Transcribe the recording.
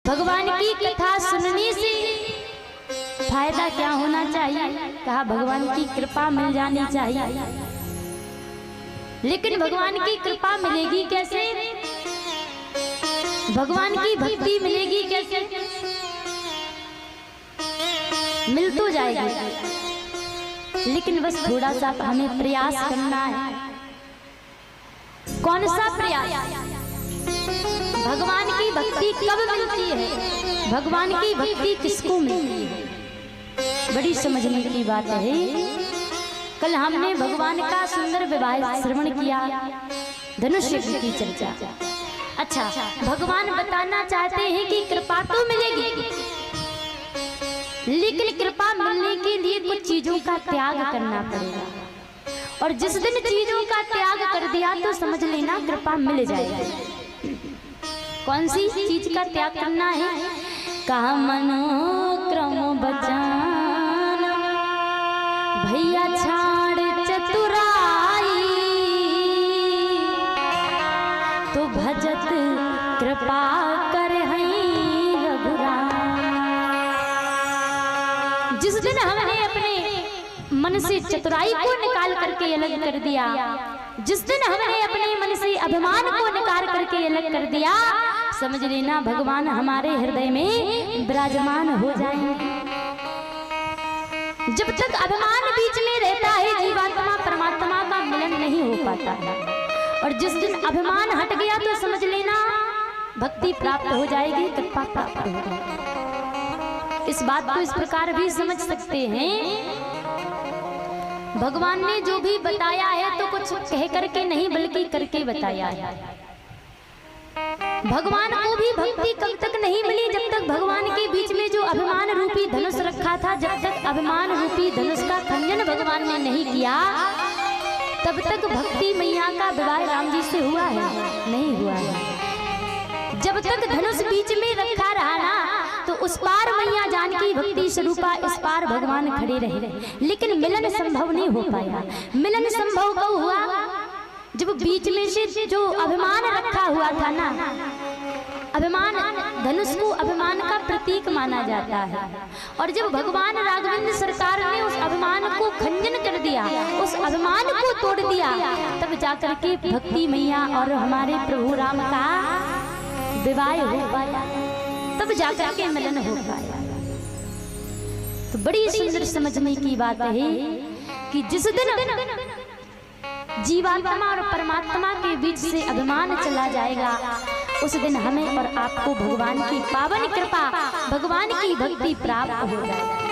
भगवान की कथा सुनने से फायदा क्या होना चाहिए? कहा भगवान की कृपा मिल जानी चाहिए। लेकिन भगवान की कृपा मिलेगी कैसे? भगवान की भक्ति मिलेगी कैसे? मिल तो जाएगी, लेकिन बस थोड़ा सा हमें प्रयास करना है। कौन सा प्रयास? भगवान की भक्ति कब मिलती है? भगवान की भक्ति किसको मिलती है? बड़ी समझने की बात है। कल हमने भगवान का सुंदर विवाह श्रवण किया, धनुष यज्ञ की चर्चा। अच्छा, भगवान बताना चाहते हैं कि कृपा तो मिलेगी, लेकिन कृपा मिलने के लिए कुछ चीजों का त्याग करना पड़ेगा। और जिस दिन चीजों का त्याग कर दिया तो समझ लेना कृपा मिल जाएगी। कौन सी चीज का त्याग करना है? कहा मनोक्रम बचान भैया छाड़ चतुराई, तो भजत कृपा कर रघुराई। जिस दिन हमने अपने मन से चतुराई को निकाल करके अलग कर दिया, जिस दिन हमने अपने मन से अभिमान को निकाल करके अलग कर दिया, समझ लेना भगवान हमारे हृदय में विराजमान हो जाएंगे। जब तक अभिमान बीच में रहता है, जीवात्मा परमात्मा का मिलन नहीं हो पाता है। और जिस दिन अभिमान हट गया तो समझ लेना भक्ति प्राप्त हो जाएगी, कृपा प्राप्त हो जाएगी। इस बात को इस प्रकार भी समझ सकते हैं, भगवान ने जो भी बताया है तो कुछ कह करके नहीं बल्कि करके बताया है। भगवान को भी भक्ति कब तक नहीं मिली? जब तक भगवान के बीच में जो अभिमान रूपी धनुष रखा था, जब तक अभिमान रूपी धनुष का खंडन भगवान ने नहीं किया, तब तक भक्ति मैया का विवाह राम जी से हुआ है? नहीं हुआ है। जब तक धनुष बीच में रखा रहा ना, तो उस पार मैया जानकी भक्ति स्वरूपा, इस पार भगवान खड़े रहे, लेकिन मिलन संभव नहीं हो पाया। मिलन संभव कब हुआ? जब बीच में से जो अभिमान रखा हुआ था ना, अभिमान, धनुष को अभिमान का प्रतीक माना जाता है। और जब भगवान राघवेंद्र सरकार ने उस अभिमान को खंडन कर दिया, उस अभिमान को तोड़ दिया, तब जाकर के भक्ति मैया और हमारे प्रभु राम का विवाह हो पाया, तब जाकर के मिलन हो पाया। तो बड़ी सुंदर समझने की बात है कि जिस दिन जीवात्मा और परमात्मा के बीच से अभिमान चला जाएगा, उस दिन हमें और आपको भगवान की पावन कृपा, भगवान की भक्ति प्राप्त हो जाएगी।